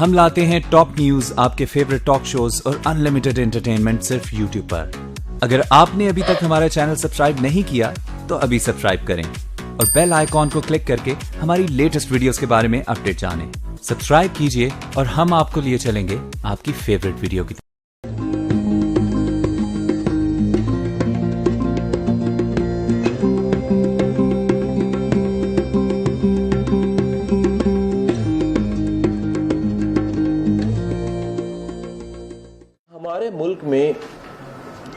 ہم لاتے ہیں ٹاپ نیوز، آپ کے فیوریٹ ٹاک شوز اور انلمیٹڈ انٹرٹینمنٹ صرف یوٹیوب پر۔ اگر آپ نے ابھی تک ہمارا چینل سبسکرائب نہیں کیا تو ابھی سبسکرائب کریں اور بیل آئیکن کو کلک کر کے ہماری لیٹسٹ ویڈیوز کے بارے میں اپڈیٹ جانیں۔ سبسکرائب کیجئے اور ہم آپ کو لیے چلیں گے آپ کی فیوریٹ ویڈیو کی طرف۔ ہمارے ملک میں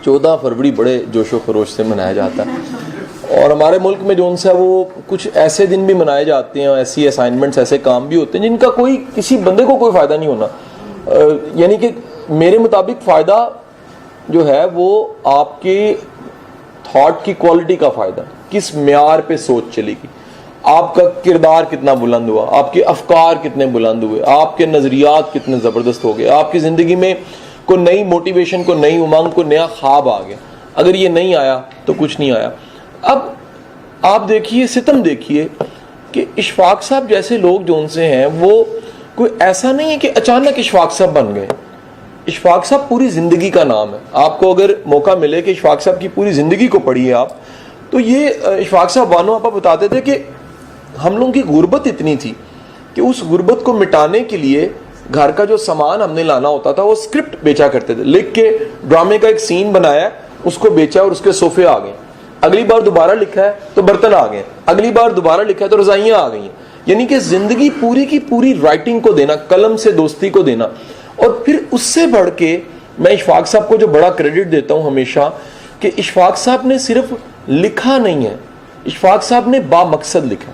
14 فروری بڑے جوش و خروش سے منایا جاتا ہے، اور ہمارے ملک میں جو ان سے وہ کچھ ایسے دن بھی منائے جاتے ہیں، ایسی اسائنمنٹس، ایسے کام بھی ہوتے ہیں جن کا کوئی کسی بندے کو کوئی فائدہ نہیں ہونا۔ یعنی کہ میرے مطابق فائدہ جو ہے وہ آپ کے تھاٹ کی کوالٹی کا فائدہ، کس معیار پہ سوچ چلے گی، آپ کا کردار کتنا بلند ہوا، آپ کے افکار کتنے بلند ہوئے، آپ کے نظریات کتنے زبردست ہو گئے، آپ کی زندگی میں کو نئی موٹیویشن، کو نئی امنگ، کو نیا خواب آ گیا۔ اگر یہ نہیں آیا تو کچھ نہیں آیا۔ اب آپ دیکھیے، ستم دیکھیے کہ اشفاق صاحب جیسے لوگ جو ان سے ہیں، وہ کوئی ایسا نہیں ہے کہ اچانک اشفاق صاحب بن گئے۔ اشفاق صاحب پوری زندگی کا نام ہے۔ آپ کو اگر موقع ملے کہ اشفاق صاحب کی پوری زندگی کو پڑھیے آپ، تو یہ اشفاق صاحب بانو آپ بتاتے تھے کہ ہم لوگوں کی غربت اتنی تھی کہ اس غربت کو مٹانے کے لیے گھر کا جو سامان ہم نے لانا ہوتا تھا وہ اسکرپٹ بیچا کرتے تھے، لکھ کے ڈرامے کا ایک سین بنایا، اس کو بیچا اور اس کے صوفے آ گئے۔ اگلی بار دوبارہ لکھا ہے تو برتن آ گئے، اگلی بار دوبارہ لکھا ہے تو رضائیاں آ گئی ہیں۔ یعنی کہ زندگی پوری کی پوری رائٹنگ کو دینا، قلم سے دوستی کو دینا۔ اور پھر اس سے بڑھ کے میں اشفاق صاحب کو جو بڑا کریڈٹ دیتا ہوں ہمیشہ، کہ اشفاق صاحب نے صرف لکھا نہیں ہے، اشفاق صاحب نے با مقصد لکھا،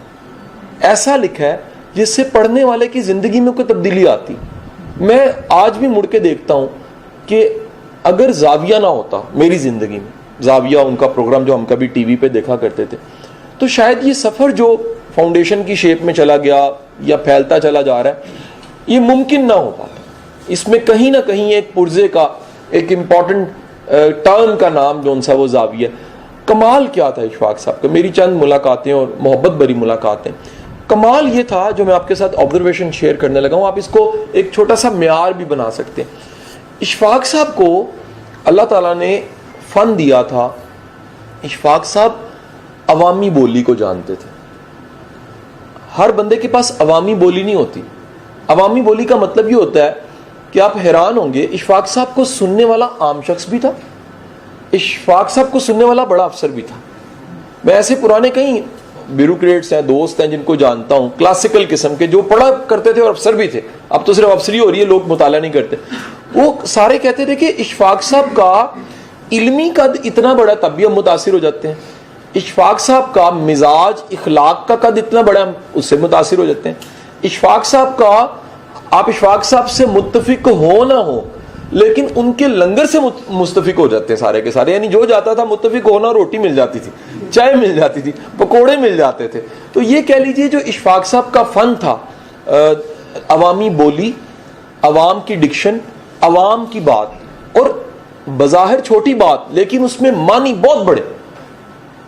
ایسا لکھا ہے جس سے پڑھنے والے کی زندگی میں کوئی تبدیلی آتی۔ میں آج بھی مڑ کے دیکھتا ہوں کہ اگر زاویہ نہ ہوتا میری زندگی میں، زاویہ ان کا پروگرام جو ہم کبھی ٹی وی پہ دیکھا کرتے تھے، تو شاید یہ سفر جو فاؤنڈیشن کی شیپ میں چلا گیا یا پھیلتا چلا جا رہا ہے، یہ ممکن نہ ہو پاتا۔ اس میں کہیں نہ کہیں ایک پرزے کا، ایک امپورٹنٹ ٹرن کا نام جو ان سا وہ زاویہ۔ کمال کیا تھا اشفاق صاحب کا؟ میری چند ملاقاتیں اور محبت بھری ملاقاتیں، کمال یہ تھا جو میں آپ کے ساتھ آبزرویشن شیئر کرنے لگا ہوں، آپ اس کو ایک چھوٹا سا معیار بھی بنا سکتے ہیں۔ اشفاق صاحب کو اللہ تعالیٰ نے فن دیا تھا، اشفاق صاحب عوامی بولی کو جانتے تھے۔ ہر بندے کے پاس عوامی بولی نہیں ہوتی۔ عوامی بولی کا مطلب یہ ہوتا ہے کہ آپ حیران ہوں گے، اشفاق صاحب کو سننے والا عام شخص بھی تھا، اشفاق صاحب کو سننے والا بڑا افسر بھی تھا۔ میں ایسے پرانے کئی بیوروکریٹس ہیں، دوست ہیں جن کو جانتا ہوں، کلاسیکل قسم کے، جو پڑھا کرتے تھے اور افسر بھی تھے۔ اب تو صرف افسری ہو رہی ہے، لوگ مطالعہ نہیں کرتے۔ وہ سارے کہتے تھے کہ اشفاق صاحب کا علمی قد اتنا بڑا، تب بھی ہم متاثر ہو جاتے ہیں۔ اشفاق صاحب کا مزاج، اخلاق کا قد اتنا بڑا، ہم اس سے متاثر ہو جاتے ہیں۔ اشفاق صاحب کا، آپ اشفاق صاحب سے متفق ہو نہ ہو لیکن ان کے لنگر سے متفق ہو جاتے ہیں سارے کے سارے۔ یعنی جو جاتا تھا متفق ہونا، روٹی مل جاتی تھی، چائے مل جاتی تھی، پکوڑے مل جاتے تھے۔ تو یہ کہہ لیجئے جو اشفاق صاحب کا فن تھا، عوامی بولی، عوام کی ڈکشن، عوام کی بات، اور بظاہر چھوٹی بات لیکن اس میں معنی بہت بڑے۔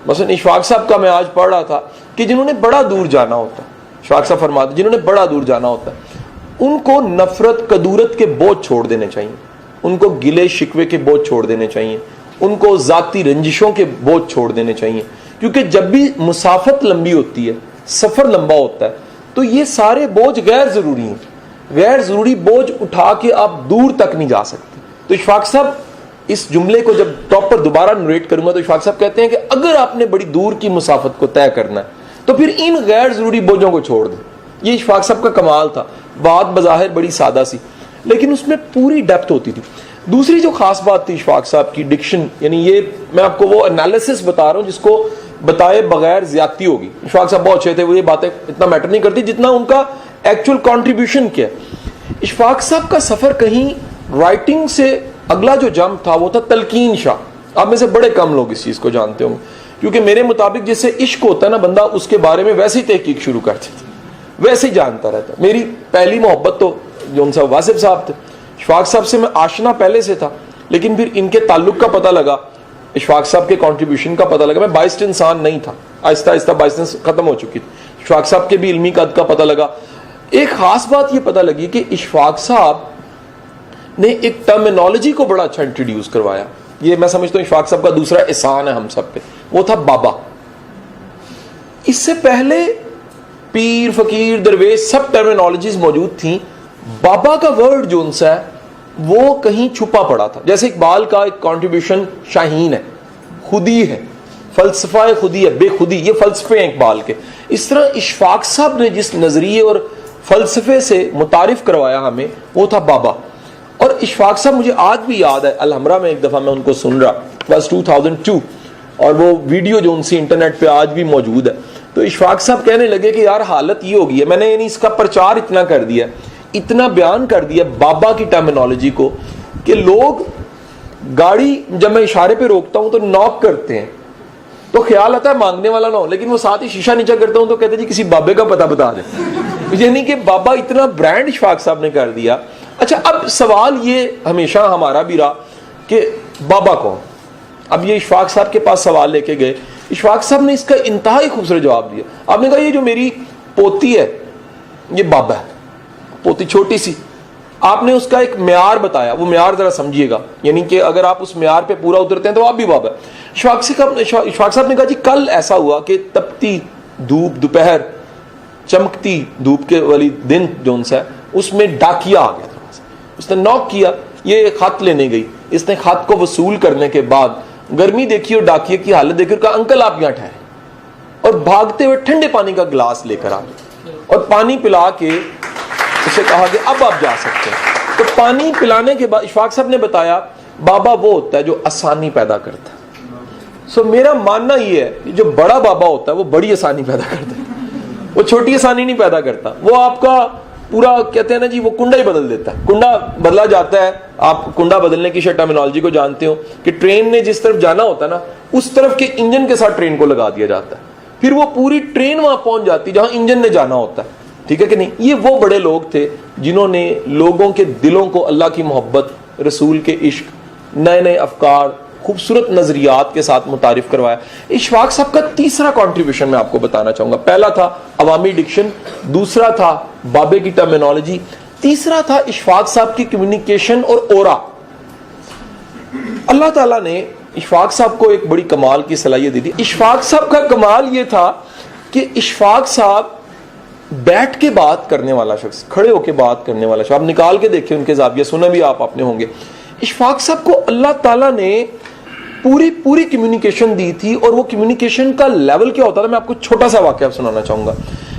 مثلا اشفاق صاحب کا میں آج پڑھ رہا تھا کہ جنہوں نے بڑا دور جانا ہوتا ہے، اشفاق صاحب فرماتے جنہوں نے بڑا دور جانا ہوتا ہے، ان کو نفرت، کدورت کے بوجھ چھوڑ دینے چاہیے، ان کو گلے شکوے کے بوجھ چھوڑ دینے چاہیے، ان کو ذاتی رنجشوں کے بوجھ چھوڑ دینے چاہیے۔ کیونکہ جب بھی مسافت لمبی ہوتی ہے، سفر لمبا ہوتا ہے، تو یہ سارے بوجھ غیر ضروری ہیں۔ غیر ضروری بوجھ اٹھا کے آپ دور تک نہیں جا سکتے۔ تو اشفاق صاحب اس جملے کو جب ٹاپ پر دوبارہ نریٹ کروں گا تو اشفاق صاحب کہتے ہیں کہ اگر آپ نے بڑی دور کی مسافت کو طے کرنا ہے تو پھر ان غیر ضروری بوجھوں کو چھوڑ دیں۔ یہ اشفاق صاحب کا کمال تھا۔ بات بظاہر بڑی سادہ سی لیکن اس میں پوری ڈیپتھ ہوتی تھی۔ دوسری جو خاص بات تھی اشفاق صاحب کی، ڈکشن، یعنی یہ میں آپ کو وہ انالیسس بتا رہا ہوں جس کو بتائے بغیر زیادتی ہوگی۔ اشفاق صاحب بہت اچھے تھے، وہ یہ باتیں اتنا میٹر نہیں کرتی جتنا ان کا ایکچوئل کنٹریبیوشن کیا۔ اشفاق صاحب کا سفر کہیں رائٹنگ سے اگلا جو جمپ تھا وہ تھا تلقین شاہ۔ آپ میں سے بڑے کم لوگ اس چیز کو جانتے ہوں گے، کیونکہ میرے مطابق جس سے عشق ہوتا ہے نا، بندہ اس کے بارے میں ویسی تحقیق شروع کر دیتا، ویسے ہی جانتا رہتا۔ میری پہلی محبت تو جو ان صاحب واصف صاحب تھے، اشفاق صاحب سے میں آشنا پہلے سے تھا، لیکن پھر ان کے تعلق کا پتہ لگا، اشفاق صاحب کے کنٹریبیوشن کا پتہ لگا۔ میں بائسڈ انسان نہیں تھا، آہستہ آہستہ بائسڈنس ختم ہو چکی تھی۔ اشفاق صاحب کے بھی علمی قد کا پتہ لگا، ایک خاص بات یہ پتہ لگی کہ اشفاق صاحب نے ایک ٹرمینالوجی کو بڑا اچھا انٹروڈیوس کروایا. یہ میں سمجھتا ہوں اشفاق صاحب کا دوسرا احسان ہے ہم سب پہ, وہ تھا بابا. اس سے پہلے پیر, فقیر, درویش سب ٹرمینالوجیز موجود تھیں. بابا کا ورڈ جو ان سے ہے وہ کہیں چھپا پڑا تھا. جیسے اقبال کا ایک کنٹریبیوشن شاہین ہے, خودی ہے, فلسفہ خودی ہے, بے خودی, یہ فلسفے ہیں اقبال کے. اس طرح اشفاق صاحب نے جس نظریے اور فلسفے سے متعارف کروایا ہمیں وہ تھا بابا. اور اشفاق صاحب مجھے آج بھی یاد ہے, الحمرہ میں ایک دفعہ میں ان کو سن رہا, بس 2002, اور وہ ویڈیو جو ان سے انٹرنیٹ پہ آج بھی موجود ہے. تو اشفاق صاحب کہنے لگے کہ یار حالت یہ ہوگی ہے, میں نے یعنی اس کا پرچار اتنا کر دیا, اتنا بیان کر دیا بابا کی ٹرمینالوجی کو کہ لوگ گاڑی جب میں اشارے پہ روکتا ہوں تو ناک کرتے ہیں تو خیال آتا ہے مانگنے والا نہ ہو, لیکن وہ ساتھ ہی شیشہ نیچا کرتا ہوں تو کہتے جی کسی بابے کا پتہ بتا دیں. یعنی کہ بابا اتنا برانڈ اشفاق صاحب نے کر دیا. اچھا, اب سوال یہ ہمیشہ ہمارا بھی رہا کہ بابا کون. اب یہ اشفاق صاحب کے پاس سوال لے کے گئے, اشفاق صاحب نے اس کا انتہائی خوبصورت جواب دیا. آپ نے کہا یہ جو میری پوتی ہے یہ بابا ہے, پوتی چھوٹی سی. آپ نے اس کا ایک معیار بتایا, وہ معیار ذرا سمجھیے گا, یعنی کہ اگر آپ اس معیار پہ پورا اترتے ہیں تو آپ بھی بابا. اشفاق صاحب نے کہا جی کل ایسا ہوا کہ تپتی دھوپ دوپہر, چمکتی دھوپ کے والی دن جو ان سے اس میں ڈاکیا آ گیا تھا. اس نے نوک کیا, یہ خط لینے گئی. اس نے خط کو وصول کرنے کے بعد گرمی دیکھی اور ڈاکیے کی حالت دیکھ کر کہا انکل آپ یہاں ٹھہرے, اور بھاگتے ہوئے ٹھنڈے پانی کا گلاس لے کر آ گئے اور پانی پلا کے اسے کہا کہ اب آپ جا سکتے ہیں. تو پانی پلانے کے بعد اشفاق صاحب نے بتایا بابا وہ ہوتا ہے جو آسانی پیدا کرتا ہے. سو میرا ماننا یہ ہے کہ جو بڑا بابا ہوتا ہے وہ بڑی آسانی پیدا کرتا ہے, وہ چھوٹی آسانی نہیں پیدا کرتا. وہ آپ کا پورا کہتے ہیں نا جی, وہ کنڈا ہی بدل دیتا ہے. کنڈا بدلا جاتا ہے, آپ کنڈا بدلنے کی ٹرمینالوجی کو جانتے ہو کہ ٹرین نے جس طرف جانا ہوتا ہے نا اس طرف کے انجن کے ساتھ ٹرین کو لگا دیا جاتا ہے, پھر وہ پوری ٹرین وہاں پہنچ جاتی جہاں انجن نے جانا ہوتا ہے. ٹھیک ہے کہ نہیں. یہ وہ بڑے لوگ تھے جنہوں نے لوگوں کے دلوں کو اللہ کی محبت, رسول کے عشق, نئے نئے افکار, خوبصورت نظریات کے ساتھ متعارف کروایا. اشفاق صاحب کا تیسرا کنٹریبیوشن میں آپ کو بتانا چاہوں گا. پہلا تھا عوامی ڈکشن, دوسرا تھا بابے کی ٹرمینالوجی, تیسرا تھا اشفاق صاحب کی کمیونیکیشن اور اورا. اللہ تعالیٰ نے اشفاق صاحب کو ایک بڑی کمال کی صلاحیت دی تھی. اشفاق صاحب کا کمال یہ تھا کہ اشفاق صاحب بیٹھ کے بات کرنے والا شخص, کھڑے ہو کے بات کرنے والا شخص. آپ نکال کے دیکھیں ان کے زاویہ, سنا بھی آپ اپنے ہوں گے. اشفاق صاحب کو اللہ تعالیٰ نے پوری کمیونیکیشن دی تھی, اور وہ کمیونیکیشن کا لیول کیا ہوتا تھا میں آپ کو چھوٹا سا واقعہ سنانا چاہوں گا.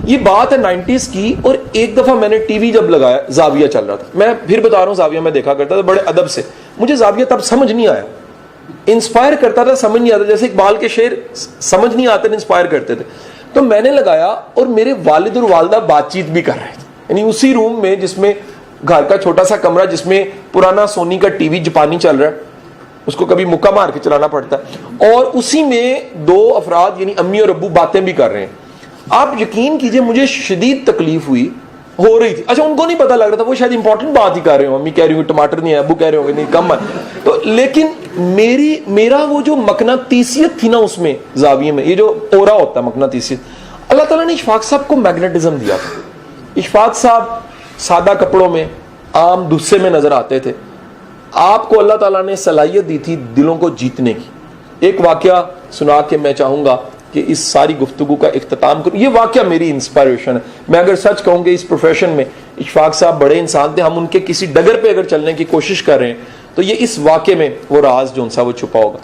یہ بات ہے 90s کی, اور ایک دفعہ میں نے ٹی وی جب لگایا, زاویہ چل رہا تھا. میں پھر بتا رہا ہوں, زاویہ میں دیکھا کرتا تھا بڑے ادب سے. مجھے زاویہ تب سمجھ نہیں آیا, انسپائر کرتا تھا, سمجھ نہیں آتا. جیسے اقبال کے شعر سمجھ نہیں آتے, انسپائر کرتے تھے. تو میں نے لگایا, اور میرے والد اور والدہ بات چیت بھی کر رہے تھے, یعنی اسی روم میں جس میں گھر کا چھوٹا سا کمرہ جس میں پرانا سونی کا ٹی وی جاپانی چل رہا ہے, اس کو کبھی مکہ مار کے چلانا پڑتا ہے, اور اسی میں دو افراد یعنی امی اور ابو باتیں بھی کر رہے ہیں. آپ یقین کیجئے مجھے شدید تکلیف ہو رہی تھی. اچھا ان کو نہیں پتا لگ رہا تھا, وہ شاید امپورٹنٹ بات ہی کر رہے ہوں, امی کہہ رہی ہوں ٹماٹر نہیں ہے, ابو کہہ رہے ہوں گے نہیں کم ہے. تو لیکن میرا وہ جو مقناطیسیت تھی نا اس میں زاویے میں, یہ جو اورا ہوتا ہے مقناطیسیت, اللہ تعالیٰ نے اشفاق صاحب کو میگنیٹزم دیا تھا. اشفاق صاحب سادہ کپڑوں میں عام دھسے میں نظر آتے تھے. آپ کو اللہ تعالیٰ نے صلاحیت دی تھی دلوں کو جیتنے کی. ایک واقعہ سنا کے میں چاہوں گا کہ اس ساری گفتگو کا اختتام کروں. یہ واقعہ میری انسپائریشن ہے. میں اگر سچ کہوں کہ اس پروفیشن میں اشفاق صاحب بڑے انسان تھے, ہم ان کے کسی ڈگر پہ اگر چلنے کی کوشش کر رہے ہیں تو یہ اس واقعے میں وہ راز جو ان سا وہ چھپا ہوگا.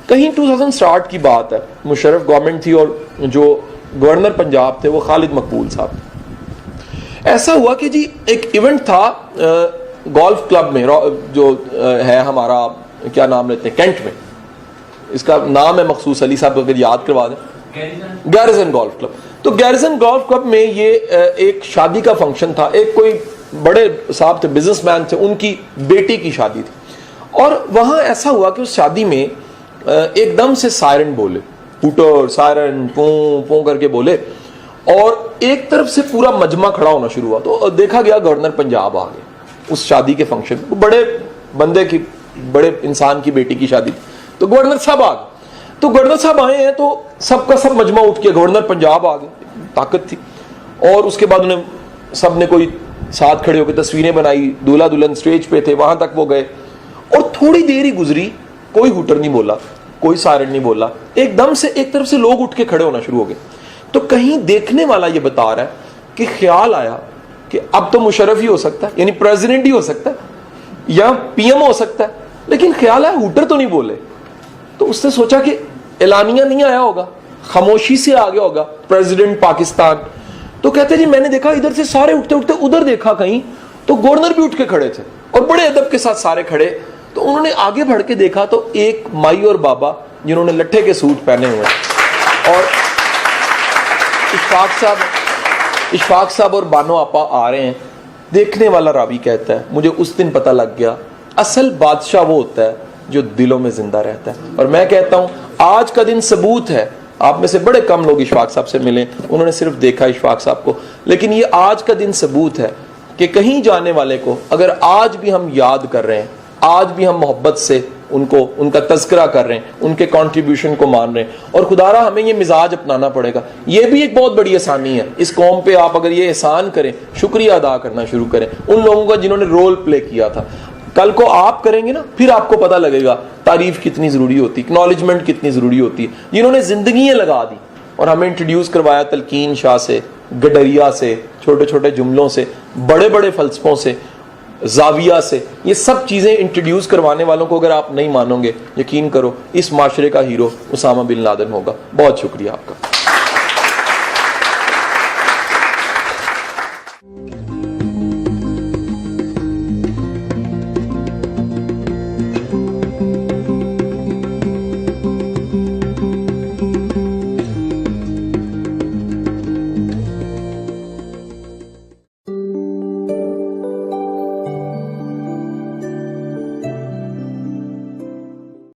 کہیں 2000 سٹارٹ کی بات ہے, مشرف گورنمنٹ تھی اور جو گورنر پنجاب تھے وہ خالد مقبول صاحب. ایسا ہوا کہ جی ایک ایونٹ تھا گولف کلب میں, جو ہے ہمارا کیا نام لیتے ہیں کینٹ میں, اس کا نام ہے مخصوص, علی صاحب اگر یاد کروا دیں, گیرزن گولف کلب. تو گیرزن گولف کلب میں یہ ایک شادی کا فنکشن تھا. ایک کوئی بڑے صاحب تھے, بزنس مین تھے, ان کی بیٹی کی شادی تھی. اور وہاں ایسا ہوا کہ اس شادی میں ایک دم سے سائرن بولے, پوٹر سائرن پوں پوں کر کے بولے, اور ایک طرف سے پورا مجمع کھڑا ہونا شروع ہوا. تو دیکھا گیا گورنر پنجاب آ گئے اس شادی کے فنکشن میں. بڑے بندے کی, بڑے انسان کی بیٹی کی شادی تھی, تو گورنر صاحب آ گئے. تو گورنر صاحب آئے ہیں تو سب کا سب مجمع اٹھ کے گورنر پنجاب آ گئے, طاقت تھی. اور اس کے بعد انہیں سب نے کوئی ساتھ کھڑے ہو کے تصویریں بنائی, دولہا دلہن اسٹیج پہ تھے, وہاں تک وہ گئے, اور تھوڑی دیر ہی گزری, کوئی ہوٹر نہیں بولا, کوئی سائرن نہیں بولا, ایک دم سے ایک طرف سے لوگ اٹھ کے کھڑے ہونا شروع ہو گئے. تو کہیں دیکھنے والا یہ بتا رہا ہے کہ خیال آیا کہ اب تو مشرف ہی ہو سکتا ہے, یعنی پریزیڈنٹ ہی ہو سکتا ہے یا پی ایم ہو سکتا ہے, لیکن خیال آیا ہوٹر تو نہیں بولے. تو اس نے سوچا کہ اعلانیہ نہیں آیا ہوگا, خاموشی سے آ گیا ہوگا پریزیڈنٹ پاکستان. تو کہتے جی میں نے دیکھا ادھر سے سارے اٹھتے اٹھتے ادھر دیکھا کہیں, تو گورنر بھی اٹھ کے کھڑے تھے اور بڑے ادب کے ساتھ سارے کھڑے. تو انہوں نے آگے بڑھ کے دیکھا تو ایک مائی اور بابا جنہوں نے لٹھے کے سوٹ پہنے ہوئے, اور اشفاق صاحب اور بانو آپا آ رہے ہیں. دیکھنے والا راوی کہتا ہے مجھے اس دن پتہ لگ گیا اصل بادشاہ وہ ہوتا ہے جو دلوں میں زندہ رہتا ہے. اور میں کہتا ہوں آج کا دن ثبوت ہے, آپ میں سے بڑے کم لوگ اشفاق صاحب سے ملیں, انہوں نے صرف دیکھا اشفاق صاحب کو, لیکن یہ آج کا دن ثبوت ہے کہ کہیں جانے والے کو اگر آج بھی ہم یاد کر رہے ہیں, آج بھی ہم محبت سے ان کا تذکرہ کر رہے ہیں, ان کے کنٹریبیوشن کو مان رہے ہیں, اور خدا را ہمیں یہ مزاج اپنانا پڑے گا. یہ بھی ایک بہت بڑی احسانی ہے اس قوم پہ, آپ اگر یہ احسان کریں, شکریہ ادا کرنا شروع کریں ان لوگوں کا جنہوں نے رول پلے کیا تھا. کل کو آپ کریں گے نا, پھر آپ کو پتہ لگے گا تعریف کتنی ضروری ہوتی, اکنالجمنٹ کتنی ضروری ہوتی ہے. جنہوں نے زندگیاں لگا دی اور ہمیں انٹروڈیوس کروایا تلقین شاہ سے, گڈریا سے, چھوٹے چھوٹے جملوں سے, بڑے بڑے فلسفوں سے, زاویہ سے, یہ سب چیزیں انٹروڈیوس کروانے والوں کو اگر آپ نہیں مانو گے, یقین کرو اس معاشرے کا ہیرو اسامہ بن لادن ہوگا. بہت شکریہ آپ کا.